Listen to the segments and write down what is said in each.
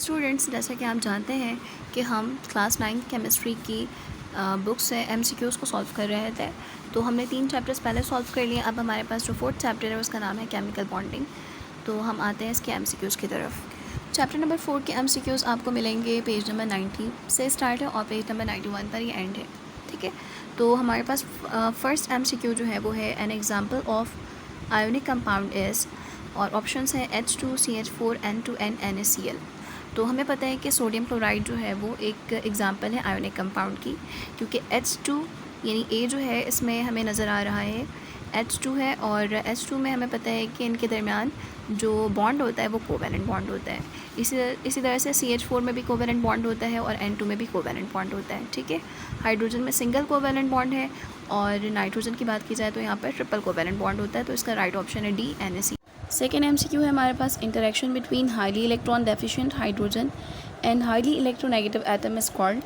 Students, जैसा कि आप जानते हैं कि हम क्लास 9 केमिस्ट्री की बुक से एमसीक्यूज़ को सॉल्व कर रहे थे। तो हमने 3 चैप्टर्स पहले सॉल्व कर लिए। अब हमारे पास जो 4th चैप्टर है उसका नाम है केमिकल बॉन्डिंग। तो हम आते हैं इसके एमसीक्यूज़ की तरफ। चैप्टर नंबर 4 के एमसीक्यूज़ आपको मिलेंगे पेज नंबर 90 से स्टार्ट है और पेज नंबर 91 पर ये एंड है। ठीक है, तो हमारे पास फर्स्ट एमसीक्यू जो है वो है N example of ionic compound is, और ऑप्शंस हैं H2CH4 N2N NaCl। तो हमें पता है कि सोडियम क्लोराइड जो है वो एक एग्ज़ाम्पल है आयोनिक कंपाउंड की, क्योंकि H2 यानी A जो है इसमें हमें नज़र आ रहा है H2 है, और H2 में हमें पता है कि इनके दरमियान जो बॉन्ड होता है वो कोवेलेंट बॉन्ड होता है। इसी तरह से CH4 में भी कोवेलेंट बॉन्ड होता है और N2 में भी कोवेलेंट बॉन्ड होता है। ठीक है, हाइड्रोजन में सिंगल कोवेलेंट बॉन्ड है, और नाइट्रोजन की बात की जाए तो यहाँ पर ट्रिपल कोवेलेंट बॉन्ड होता है। तो इसका राइट ऑप्शन है D NaC। सेकेंड एमसीक्यू है हमारे पास interaction between highly electron deficient hydrogen and highly electronegative atom is called,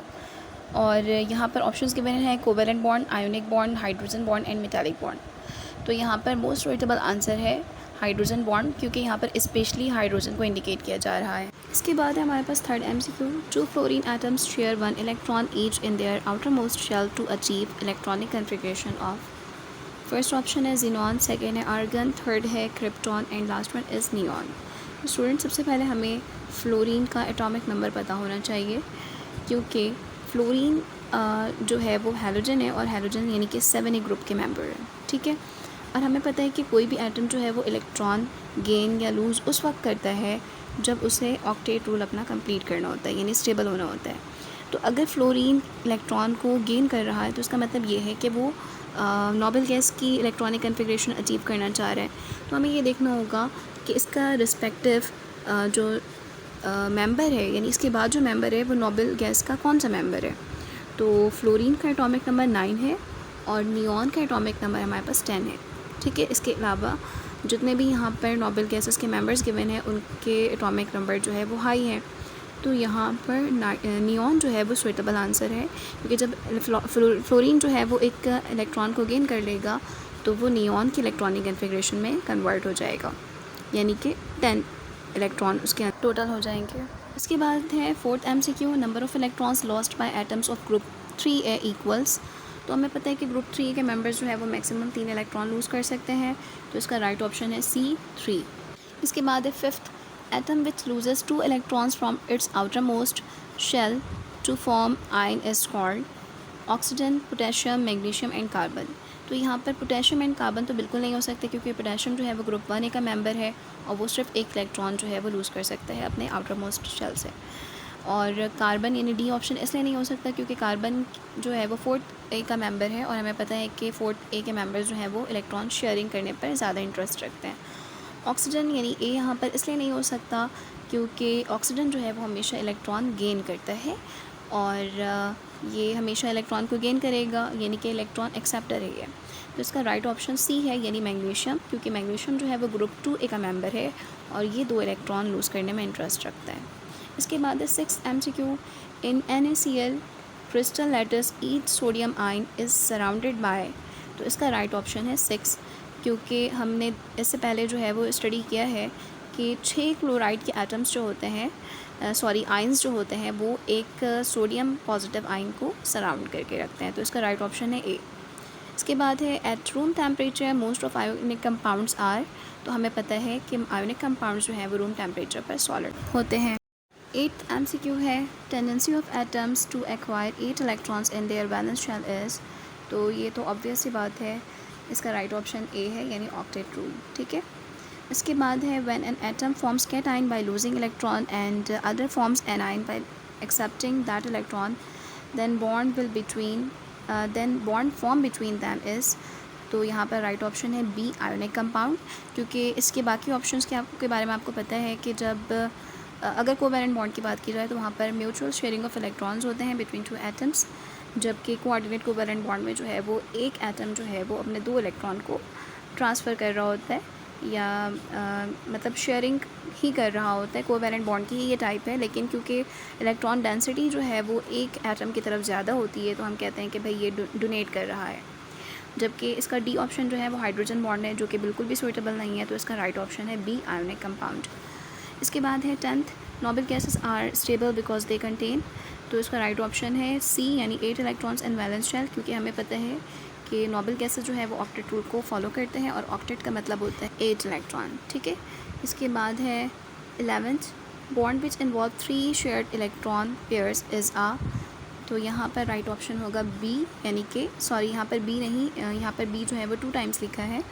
और यहाँ पर ऑप्शंस गिवन हैं covalent bond, ionic bond, hydrogen bond and metallic bond. तो यहाँ पर मोस्ट सुटेबल आंसर है हाइड्रोजन बॉन्ड, क्योंकि यहाँ पर स्पेशली हाइड्रोजन को इंडिकेट किया जा रहा है। इसके बाद है हमारे पास third MCQ. 2 fluorine atoms share 1 electron each in their outermost shell to achieve electronic configuration of. First option है जिनॉन, सेकेंड है आर्गन, थर्ड है krypton and last one is neon. Student, सबसे पहले हमें फ्लोरीन का atomic number पता होना चाहिए, क्योंकि फ्लोरीन जो है वो हैलोजन है, और हैलोजन यानी कि 7A ग्रुप के मेंबर है। ठीक है, और हमें पता है कि कोई भी एटम जो है वो इलेक्ट्रॉन गेन या लूज़ उस वक्त करता है जब उसे ऑक्टेट रूल अपना कंप्लीट करना होता है, यानी स्टेबल होना होता है। तो अगर फ्लोरीन इलेक्ट्रॉन को गेन कर रहा है तो इसका मतलब ये है कि वो नोबल गैस की इलेक्ट्रॉनिक कन्फिग्रेशन अचीव करना चाह रहा है। तो हमें ये देखना होगा कि इसका रिस्पेक्टिव जो मेंबर है, यानी इसके बाद जो मेंबर है वो नोबल गैस का कौन सा मेंबर है। तो फ्लोरीन का एटॉमिक नंबर 9 है और नियॉन का एटॉमिक नंबर हमारे पास 10 है। ठीक है, इसके अलावा जितने भी यहाँ पर नोबल गैसेस के मेंबर्स गिवन हैं उनके एटॉमिक नंबर जो है वो हाई है। तो यहाँ पर नियॉन जो है वो सुइटेबल आंसर है, क्योंकि जब फ्लोरीन जो है वो एक इलेक्ट्रॉन को गेन कर लेगा तो वो नियॉन की इलेक्ट्रॉनिक कन्फिग्रेशन में कन्वर्ट हो जाएगा, यानी कि 10 इलेक्ट्रॉन उसके टोटल हो जाएंगे। इसके बाद है fourth MCQ. Number of electrons lost by atoms of group 3A equals. तो हमें पता है कि ग्रुप 3 के मेंबर्स जो है वो मैक्सिमम 3 इलेक्ट्रॉन लूज़ कर सकते हैं। तो इसका राइट ऑप्शन है C3। इसके बाद है fifth, atom which loses 2 electrons from its outermost shell to form ion is called oxygen, potassium, magnesium and carbon। तो यहाँ पर पोटेशियम एंड कार्बन तो बिल्कुल नहीं हो सकते, क्योंकि पोटेशियम जो है वो ग्रुप 1A का मेंबर है और वो सिर्फ एक इलेक्ट्रॉन जो है वो लूज़ कर सकता है अपने आउटर मोस्ट शेल से। और कार्बन यानी डी ऑप्शन इसलिए नहीं हो सकता क्योंकि कार्बन जो है वो 4th A का मेंबर है, और हमें पता है कि 4th A के मेंबर्स जो हैं वो इलेक्ट्रॉन शेयरिंग करने पर ज़्यादा इंटरेस्ट रखते हैं। ऑक्सीजन यानी ए यहाँ पर इसलिए नहीं हो सकता क्योंकि ऑक्सीजन जो है वो हमेशा इलेक्ट्रॉन गेन करता है, और ये हमेशा इलेक्ट्रॉन को गेन करेगा, यानी कि इलेक्ट्रॉन एक्सेप्टर है ये। तो इसका राइट ऑप्शन सी है, यानी मैग्नीशियम, क्योंकि मैग्नीशियम जो है वो ग्रुप 2A का मेंबर है और ये 2 इलेक्ट्रॉन लूज़ करने में इंटरेस्ट रखता है। इसके बाद है 6th MCQ। In NaCl crystal letters each sodium ion is surrounded by. तो इसका राइट ऑप्शन है 6, क्योंकि हमने इससे पहले जो है वो स्टडी किया है कि 6 क्लोराइड के एटम्स जो होते हैं आयंस जो होते हैं वो एक सोडियम पॉजिटिव आयन को सराउंड करके रखते हैं। तो इसका राइट ऑप्शन है ए। इसके बाद है at room temperature most of ionic compounds are. तो हमें पता है कि आयोनिक कंपाउंड्स जो हैं वो रूम टेम्परेचर पर सॉलिड होते हैं। 8th MCQ है tendency of atoms to acquire 8 electrons in their valence shell is. तो ये तो ऑब्वियस सी बात है, इसका राइट ऑप्शन ए है, यानी ऑक्टेट रूल। ठीक है, इसके बाद है when an atom forms cation by losing electron and other forms anion by accepting that electron then bond form between them is. तो यहाँ पर राइट ऑप्शन है बी आयोनिक कंपाउंड, क्योंकि इसके बाकी ऑप्शंस के बारे में आपको पता है कि जब अगर कोवैलेंट बॉन्ड की बात की जाए तो वहाँ पर म्यूचुअल शेयरिंग ऑफ इलेक्ट्रॉन्स होते हैं बिटवीन 2 एटम्स, जबकि कोऑर्डिनेट कोवैलेंट बॉन्ड में जो है वो एक एटम जो है वो अपने 2 इलेक्ट्रॉन को ट्रांसफ़र कर रहा होता है, या मतलब शेयरिंग ही कर रहा होता है। कोवैलेंट बॉन्ड की ये टाइप है, लेकिन क्योंकि इलेक्ट्रॉन डेंसिटी जो है वो एक एटम की तरफ ज़्यादा होती है तो हम कहते हैं कि भाई ये डोनेट कर रहा है। जबकि इसका डी ऑप्शन जो है वो हाइड्रोजन बॉन्ड है, जो कि बिल्कुल भी सूटेबल नहीं है। तो इसका राइट ऑप्शन है बी आयोनिक कंपाउंड। इसके बाद है 10th noble gases are stable because they contain, तो इसका राइट ऑप्शन है सी यानी 8 इलेक्ट्रॉन्स इन वैलेंस शेल, क्योंकि हमें पता है कि नोबल गैसेस जो है वो ऑक्टेट रूल को फॉलो करते हैं और ऑक्टेट का मतलब होता है 8 इलेक्ट्रॉन, ठीक है। इसके बाद है 11th, bond which involve 3 shared electron pairs is a, तो यहाँ पर राइट ऑप्शन होगा बी, यानी कि सॉरी यहाँ पर बी नहीं, यहाँ पर बी जो है वो 2 टाइम्स लिखा है,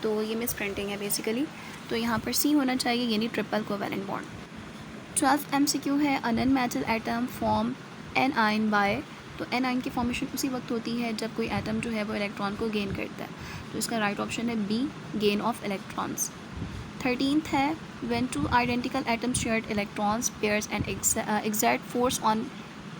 तो ये मिस प्रिंटिंग है बेसिकली, तो यहाँ पर सी होना चाहिए यानी triple covalent bond. 12th MCQ है a non metal atom form an ion by, तो एन आयन की फॉर्मेशन उसी वक्त होती है जब कोई एटम जो है वो इलेक्ट्रॉन को गेन करता है, तो इसका राइट ऑप्शन है B, gain of electrons. 13th है when 2 identical atoms shared electrons pairs and exert force on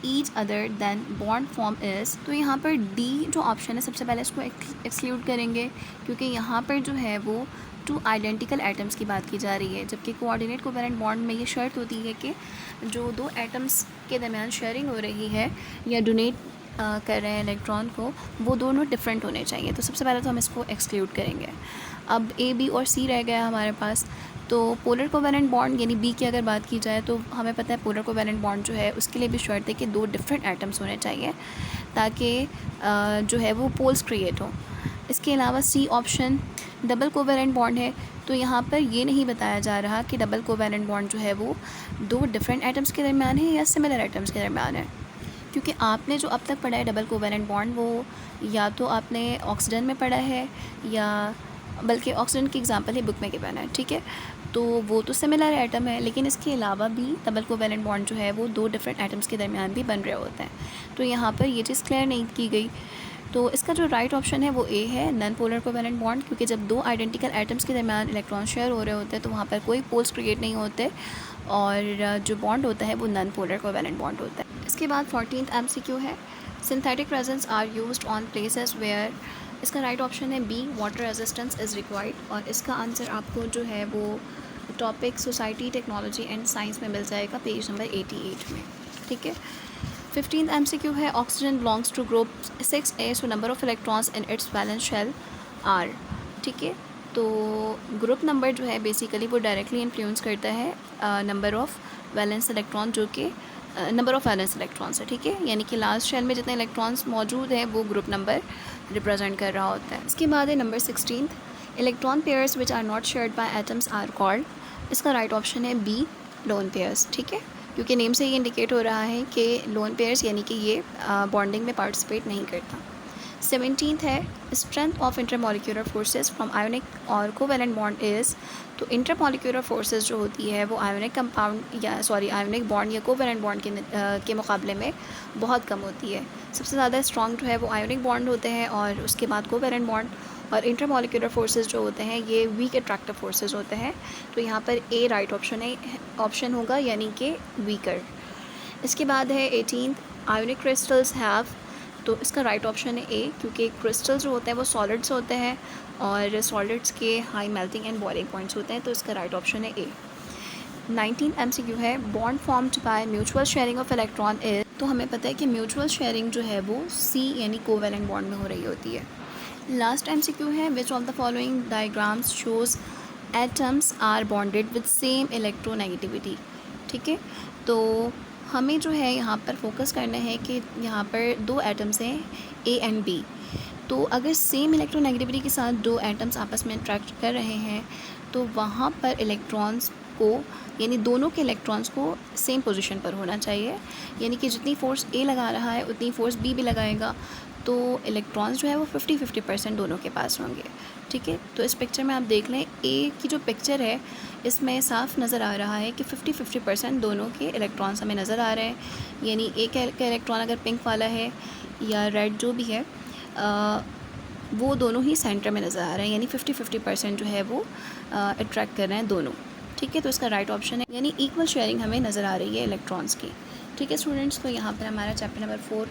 each other then bond form is, तो यहाँ पर डी जो ऑप्शन है सबसे पहले इसको एक्सक्लूड करेंगे, क्योंकि यहाँ पर जो है वो 2 आइडेंटिकल एटम्स की बात की जा रही है, जबकि कोऑर्डिनेट कोवैलेंट बॉन्ड में ये शर्त होती है कि जो 2 एटम्स के दरमियान शेयरिंग हो रही है या डोनेट कर रहे हैं इलेक्ट्रॉन को, वो दोनों डिफरेंट होने चाहिए, तो सबसे पहले तो हम इसको एक्सक्लूड करेंगे। अब ए, बी और सी रह गया हमारे पास, तो पोलर कोवैलेंट बॉन्ड यानी बी की अगर बात की जाए तो हमें पता है पोलर कोवैलेंट बॉन्ड जो है उसके लिए भी शर्त है कि 2 डिफरेंट एटम्स होने चाहिए ताकि जो है वो पोल्स क्रिएट हो। इसके अलावा C option double covalent bond है, तो यहाँ पर ये नहीं बताया जा रहा कि डबल कोवैलेंट बॉन्ड जो है वो 2 डिफरेंट एटम्स के दरमियान है या सिमिलर एटम्स के दरमियान है, क्योंकि आपने जो अब तक पढ़ा है डबल कोवैलेंट बॉन्ड वो या तो आपने ऑक्सीजन में पढ़ा है या बल्कि ऑक्सीजन की एग्जांपल ही बुक में गिवन है, ठीक है, तो वो तो सिमिलर एटम है, लेकिन इसके अलावा भी डबल कोवैलेंट बॉन्ड जो है वो 2 डिफरेंट एटम्स के दरमियान भी बन रहे होते हैं, तो यहाँ पर ये चीज़ क्लियर नहीं की गई, तो इसका जो राइट ऑप्शन है वो ए है, नॉन पोलर कोवैलेंट बॉन्ड, क्योंकि जब 2 आइडेंटिकल एटम्स के दरमियान इलेक्ट्रॉन शेयर हो रहे होते हैं तो वहाँ पर कोई पोल्स क्रिएट नहीं होते और जो बॉन्ड होता है वो नॉन पोलर कोवैलेंट बॉन्ड होता है। इसके बाद 14th MCQ है synthetic resins are used on places where, इसका राइट ऑप्शन है B, water resistance is required, और इसका आंसर आपको जो है वो topic society technology and science में मिल जाएगा पेज नंबर 88 में, ठीक है। 15th MCQ है oxygen belongs to group 6A, so number of electrons in its valence shell are, ठीक है, तो ग्रुप नंबर जो है बेसिकली वो डायरेक्टली इन्फ्लुएंस करता है नंबर ऑफ़ वैलेंस इलेक्ट्रॉन, जो कि नंबर ऑफ़ वैलेंस इलेक्ट्रॉन्स है, ठीक है, यानी कि लास्ट शेल में जितने इलेक्ट्रॉन्स मौजूद हैं वो ग्रुप नंबर रिप्रेजेंट कर रहा होता है। इसके बाद है number 16, electron pairs which are not shared by atoms are called, इसका राइट ऑप्शन है बी, लोन पेयर्स, ठीक है, क्योंकि नेम से ये इंडिकेट हो रहा है कि लोन पेयर्स यानी कि ये बॉन्डिंग में पार्टिसिपेट नहीं करता। 17th है strength of intermolecular forces from ionic और कोवैलेंट बॉन्ड इज़, तो इंटरमॉलिक्यूलर फोर्सेस जो होती है वो आयोनिक कंपाउंड या आयोनिक बॉन्ड या कोवैलेंट बॉन्ड के मुकाबले में बहुत कम होती है, सबसे ज़्यादा स्ट्रॉन्ग जो है वो आयोनिक बॉन्ड होते हैं और उसके बाद कोवैलेंट बॉन्ड, और इंटरमॉलिक्यूलर फोर्सेस जो होते हैं ये वीक अट्रैक्टिव फोर्सेस होते हैं, तो यहाँ पर ए राइट ऑप्शन होगा यानी कि वीकर। इसके बाद है 18th आयोनिक क्रिस्टल्स हैव, तो इसका राइट ऑप्शन है ए, क्योंकि क्रिस्टल्स जो होते हैं वो सॉलिड्स होते हैं और सॉलिड्स के high melting and boiling points होते हैं, तो इसका राइट ऑप्शन है ए। 19th MCQ है bond formed by mutual sharing of electron is, तो हमें पता है कि म्यूचुअल शेयरिंग जो है वो सी यानी कोवैलेंट बॉन्ड में हो रही होती है। लास्ट MCQ है which of the following diagrams shows atoms are bonded with same electronegativity, ठीक है, तो हमें जो है यहाँ पर फोकस करना है कि यहाँ पर 2 एटम्स हैं ए एंड बी, तो अगर सेम इलेक्ट्रोनेगेटिविटी के साथ 2 एटम्स आपस में इंट्रैक्ट कर रहे हैं तो वहाँ पर इलेक्ट्रॉन्स को यानी दोनों के इलेक्ट्रॉन्स को सेम पोजीशन पर होना चाहिए, यानी कि जितनी फ़ोर्स ए लगा रहा है उतनी फ़ोर्स बी भी लगाएगा, तो इलेक्ट्रॉन्स जो है वो 50-50% दोनों के पास होंगे, ठीक है। तो इस पिक्चर में आप देख लें ए की जो पिक्चर है इसमें साफ नज़र आ रहा है कि 50-50% दोनों के इलेक्ट्रॉन्स हमें नज़र आ रहे हैं, यानी ए का इलेक्ट्रॉन अगर पिंक वाला है या रेड जो भी है वो दोनों ही सेंटर में नज़र आ रहे हैं, यानी 50-50% जो है वो अट्रैक्ट कर रहे हैं दोनों, ठीक है, तो इसका राइट ऑप्शन है यानी इक्वल शेयरिंग हमें नज़र आ रही है इलेक्ट्रॉन्स की, ठीक है स्टूडेंट्स। तो यहाँ पर हमारा चैप्टर नंबर 4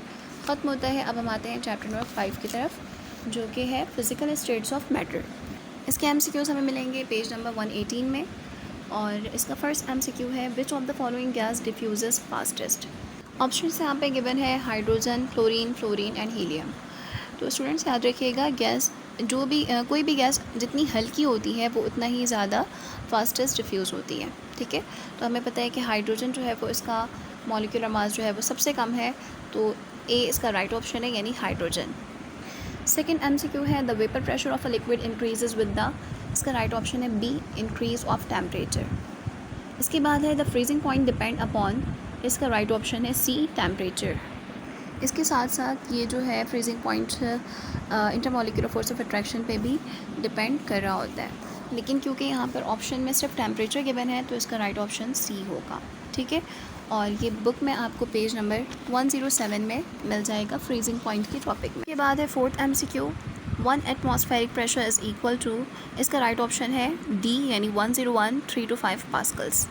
ख़त्म होता है। अब हम आते हैं चैप्टर नंबर 5 की तरफ, जो कि है फिज़िकल स्टेट्स ऑफ मैटर। इसके MCQs हमें मिलेंगे पेज नंबर 118 में, और इसका फर्स्ट MCQ है which of the following gas diffuses fastest. Option यहाँ पे गिवन है hydrogen, chlorine, fluorine and helium. तो स्टूडेंट्स याद रखिएगा गैस कोई भी गैस जितनी हल्की होती है वो उतना ही ज़्यादा फास्टेस्ट डिफ्यूज़ होती है, ठीक है। तो हमें पता है कि हाइड्रोजन जो है वो इसका मॉलिक्यूलर मास जो है वो सबसे कम है, तो ए इसका राइट ऑप्शन है, यानी हाइड्रोजन। सेकेंड MCQ है, the vapour pressure of a liquid increases with the, इसका राइट ऑप्शन है बी, इंक्रीज ऑफ टेम्परेचर। इसके बाद है the freezing point depend upon, इसका राइट ऑप्शन है सी, टेम्परेचर। इसके साथ साथ ये जो है freezing point intermolecular force of attraction पे भी डिपेंड कर रहा होता है, लेकिन क्योंकि यहाँ पर ऑप्शन में सिर्फ टेम्परेचर गिवन है तो इसका राइट ऑप्शन सी होगा, ठीक है। और ये बुक में आपको पेज नंबर 107 में मिल जाएगा फ्रीजिंग पॉइंट के टॉपिक में। के बाद है fourth MCQ, 1 atmospheric pressure is equal to, इसका राइट ऑप्शन है डी, यानी 101.3 to 5 पास्कल्स।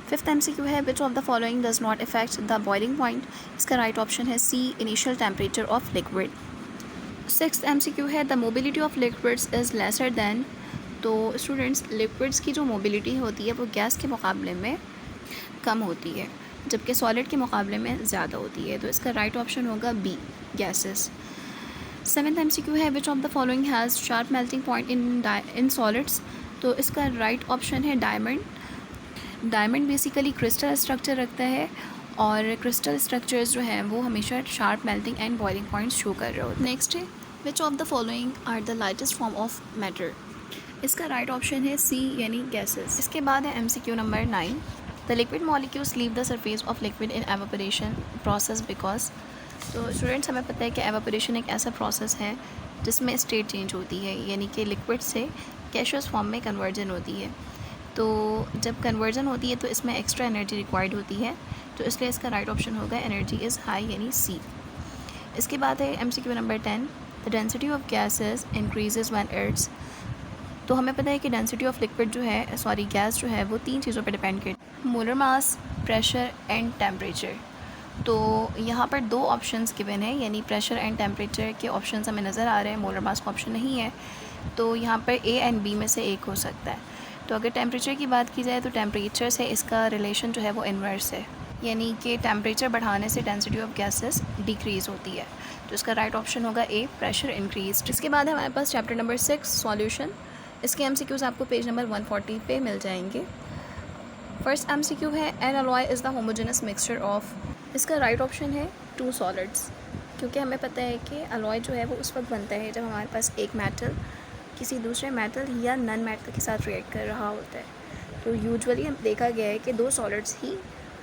फिफ्थ MCQ है, which of the following does not effect the boiling point, इसका राइट ऑप्शन है C, initial temperature of liquid. Sixth MCQ है, the mobility of liquids is lesser than, तो students liquids की जो mobility होती है वो गैस के मुकाबले में कम होती है, जबकि सॉलिड के मुकाबले में ज़्यादा होती है, तो इसका राइट ऑप्शन होगा बी, गैसेस। सेवेंथ MCQ है, which of the following has sharp melting point in solids, तो इसका राइट ऑप्शन है diamond. Diamond basically crystal structure रखता है, और क्रिस्टल स्ट्रक्चर्स जो हैं वो हमेशा sharp melting and boiling points show कर रहे होते हैं। नेक्स्ट है, which of the following are the lightest form of matter, इसका राइट ऑप्शन है सी, यानी गैसेस। इसके बाद है MCQ number 9, the liquid molecules leave the surface of liquid in evaporation process because, तो स्टूडेंट्स हमें पता है कि एवापोरेशन एक ऐसा प्रोसेस है जिसमें स्टेट चेंज होती है, यानी कि लिक्विड से गैसियस फॉर्म में कन्वर्जन होती है। तो जब कन्वर्जन होती है तो इसमें एक्स्ट्रा एनर्जी रिक्वायर्ड होती है, तो इसलिए इसका राइट ऑप्शन होगा एनर्जी इज़ हाई, यानी सी। इसके बाद है MCQ number 10, the density of gases increases when it's, तो हमें पता है कि डेंसिटी ऑफ लिक्विड जो है, सॉरी गैस जो है वो 3 चीज़ों पर डिपेंड करती है, molar mass, pressure and temperature. तो यहाँ पर 2 ऑप्शंस गिवन है, यानी प्रेशर एंड टेम्परेचर के ऑप्शंस हमें नज़र आ रहे हैं, मोलर मास का ऑप्शन नहीं है, तो यहाँ पर A एंड B में से एक हो सकता है। तो अगर टेम्परेचर की बात की जाए तो टेम्परेचर से इसका रिलेशन जो है वो इन्वर्स है, यानी कि टेम्परेचर बढ़ाने से डेंसिटी ऑफ गैसेस डिक्रीज़ होती है, तो इसका राइट ऑप्शन होगा ए, प्रेशर इंक्रीज। इसके बाद है हमारे पास चैप्टर नंबर 6, सॉल्यूशन। इसके MCQs आपको पेज नंबर 140 पे मिल जाएंगे। फर्स्ट MCQ है, N alloy is the homogeneous mixture of, इसका राइट ऑप्शन है 2 सॉलिड्स, क्योंकि हमें पता है कि अलॉय जो है वो उस वक्त बनता है जब हमारे पास एक मेटल किसी दूसरे मेटल या नन मेटल के साथ रिएक्ट कर रहा होता है। तो यूजुअली हम देखा गया है कि 2 सॉलिड्स ही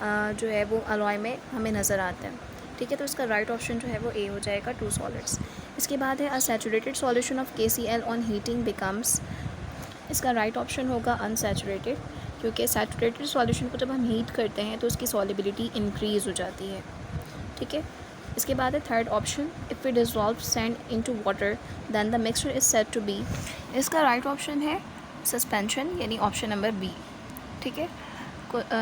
जो है वो अलॉय में हमें नज़र आते हैं, ठीक है। तो इसका राइट ऑप्शन जो है वो ए हो जाएगा, 2 सॉलिड्स। इसके बाद है, अ saturated solution of KCl on heating becomes, इसका राइट ऑप्शन होगा अनसैचुरेटेड, क्योंकि सैचुरेटेड सॉल्यूशन को जब हम हीट करते हैं तो उसकी सॉलिबिलिटी इंक्रीज़ हो जाती है, ठीक है। इसके बाद है third option, if we dissolve sand into water then the mixture is said to be, इसका राइट ऑप्शन है सस्पेंशन, यानी ऑप्शन नंबर बी, ठीक है।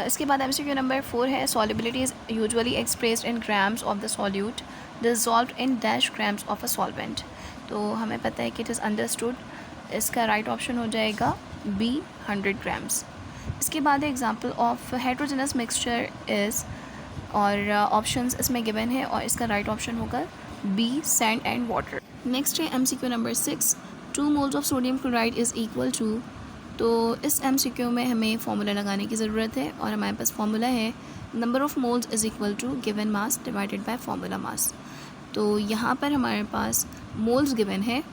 इसके बाद MCQ नंबर 4 है, solubility is usually expressed in grams of the solute dissolved in dash grams of a solvent, तो हमें पता है कि इट इज़ अंडरस्टूड, इसका राइट ऑप्शन हो जाएगा बी, 100 ग्राम्स। इसके बाद example of heterogeneous mixture is, और ऑप्शंस इसमें गिवन है, और इसका राइट ऑप्शन होगा B, sand and water. Next है MCQ number 6, 2 moles of sodium chloride is equal to, तो इस MCQ में हमें फार्मूला लगाने की ज़रूरत है, और हमारे पास फार्मूला है number of moles is equal to given mass divided by formula mass. तो यहाँ पर हमारे पास मोल्स गिवन है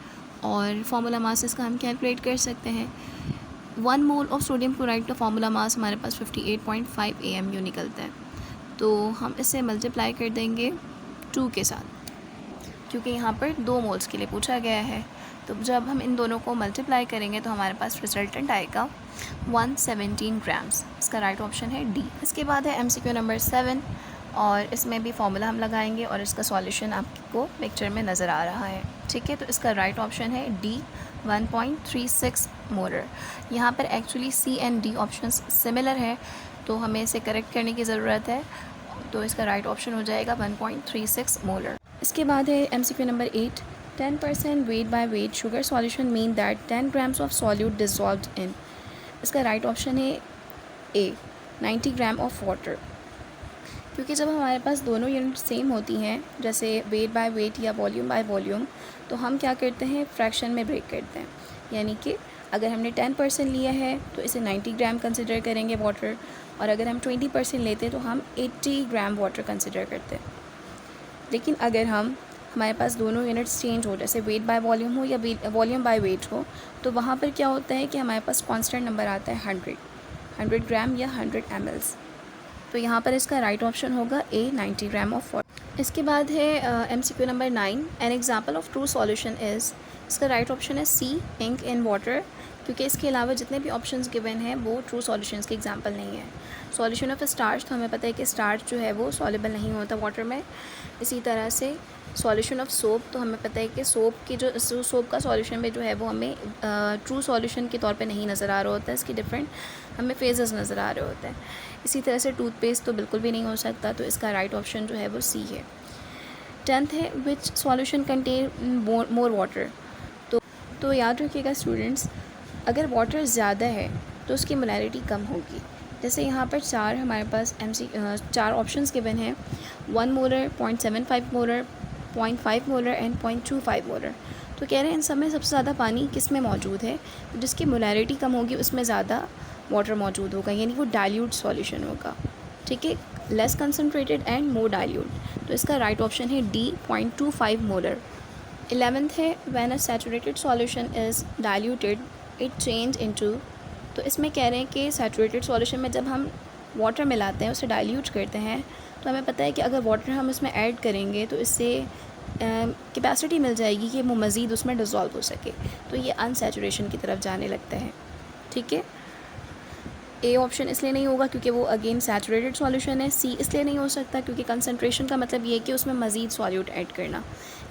और फार्मूला मास इसका हम कैलकुलेट कर सकते हैं। 1 मोल ऑफ सोडियम क्लोराइड का फार्मूला मास हमारे पास 58.5 AMU निकलता है, तो हम इसे मल्टीप्लाई कर देंगे 2 के साथ, क्योंकि यहाँ पर 2 मोल्स के लिए पूछा गया है। तो जब हम इन दोनों को मल्टीप्लाई करेंगे तो हमारे पास रिजल्टेंट आएगा 117 ग्राम्स, इसका राइट ऑप्शन है डी। इसके बाद है MCQ नंबर 7, और इसमें भी फार्मूला हम लगाएंगे और इसका सॉल्यूशन आपको पिक्चर में नज़र आ रहा है, ठीक है। तो इसका राइट ऑप्शन है डी, 1.36 मोलर। यहाँ पर actually see and D options similar है, तो हमें इसे करेक्ट करने की ज़रूरत है, तो इसका राइट ऑप्शन हो जाएगा 1.36 मोलर। इसके बाद है MCQ number 8, 10% weight by weight sugar solution mean that 10 grams of solute dissolved in, इसका राइट ऑप्शन है ए, 90 ग्राम ऑफ वाटर, क्योंकि जब हमारे पास दोनों यूनिट सेम होती हैं, जैसे वेट बाय वेट या वॉल्यूम बाय वॉल्यूम, तो हम क्या करते हैं, फ्रैक्शन में ब्रेक करते हैं, यानी कि अगर हमने 10% लिया है तो इसे 90 ग्राम कंसिडर करेंगे वाटर, और अगर हम 20% लेते तो हम 80 ग्राम वाटर कंसिडर करते। लेकिन अगर हमारे पास दोनों यूनिट्स चेंज हो, जैसे वेट बाय वॉल्यूम हो या वॉल्यूम बाय वेट हो, तो वहाँ पर क्या होता है कि हमारे पास कांस्टेंट नंबर आता है 100 ग्राम या 100 ml। तो यहाँ पर इसका राइट ऑप्शन होगा ए, 90 ग्राम ऑफ वाटर। इसके बाद है MCQ number 9, N example of true solution is. इसका राइट ऑप्शन है सी, इंक इन वाटर, क्योंकि इसके अलावा जितने भी ऑप्शंस गिवन हैं वो ट्रू सॉल्यूशंस के एग्जांपल नहीं है। सॉल्यूशन ऑफ स्टार्च, तो हमें पता है कि स्टार्च जो है वो सॉल्युबल नहीं होता वाटर में। इसी तरह से सॉल्यूशन ऑफ सोप, तो हमें पता है कि सोप का सॉल्यूशन में जो है वो हमें ट्रू सॉल्यूशन के तौर पे नहीं नज़र आ रहा होता है, इसके डिफरेंट हमें फेजेस नज़र आ रहे होते हैं। इसी तरह से टूथपेस्ट तो बिल्कुल भी नहीं हो सकता, तो इसका राइट ऑप्शन जो है वो सी है। 10th है विच सॉल्यूशन कंटेन मोर वाटर। तो याद रखिएगा स्टूडेंट्स, अगर वाटर ज़्यादा है तो उसकी मोलैरिटी कम होगी। जैसे यहाँ पर हमारे पास चार ऑप्शंस गिवन हैं, 1 molar, 0.75 molar, 0.5 molar and 0.25 molar. तो कह रहे हैं इन सब में सबसे ज़्यादा पानी किस में मौजूद है, तो जिसकी मोलैरिटी कम होगी उसमें ज़्यादा वाटर मौजूद होगा, यानी वो डाइल्यूट सॉल्यूशन होगा। ठीक है, less concentrated and more dilute. तो इसका राइट ऑप्शन है डी, 0.25 मोलर। 11th है when a saturated solution is diluted it change into. तो इसमें कह रहे हैं कि सैचुरेटेड सॉल्यूशन में जब हम वाटर मिलाते हैं, उसे डाइल्यूट करते हैं, तो हमें पता है कि अगर वाटर हम इसमें ऐड करेंगे तो इससे कैपेसिटी मिल जाएगी कि वो मज़ीद उसमें डिज़ोल्व हो सके। तो ये अनसैचुरेशन की तरफ जाने लगता है। ठीक है, ए ऑप्शन इसलिए नहीं होगा क्योंकि वो अगेन सैचुरेटेड सॉल्यूशन है। सी इसलिए नहीं हो सकता क्योंकि कंसंट्रेशन का मतलब ये है कि उसमें मज़ीद सॉल्यूट ऐड करना।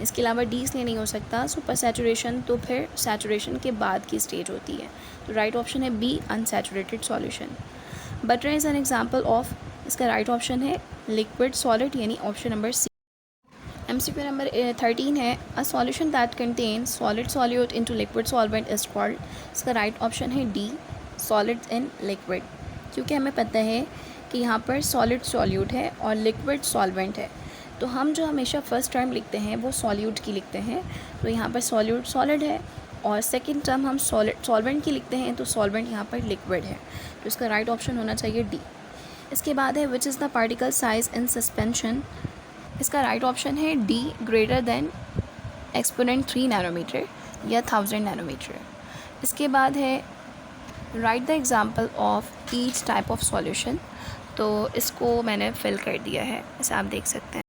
इसके अलावा डी इसलिए नहीं हो सकता सुपर सैचुरेशन, तो फिर सैचुरेशन के बाद की स्टेज होती है। तो राइट ऑप्शन है B, unsaturated solution. Butter is an example of. इसका राइट ऑप्शन है लिक्विड सॉलिड, यानी option number C. MCQ number 13 है a solution that contain solid solute into liquid solvent is called. इसका right option है D, solid in liquid, क्योंकि हमें पता है कि यहाँ पर सॉलिड सॉल्यूट है और लिक्विड सॉल्वेंट है। तो हम जो हमेशा फर्स्ट टर्म लिखते हैं वो सॉल्यूट की लिखते हैं, तो यहाँ पर सॉल्यूट सॉलिड है, और सेकंड टर्म हम सॉल्वेंट की लिखते हैं, तो सॉल्वेंट यहाँ पर लिक्विड है। तो इसका राइट ऑप्शन होना चाहिए डी। इसके बाद है which is the particle size in suspension. इसका राइट ऑप्शन है D, greater than exponent 3 nanometer या 1000 नैनोमीटर। इसके बाद है write the example of each type of solution. तो इसको मैंने फिल कर दिया है, ऐसे आप देख सकते हैं।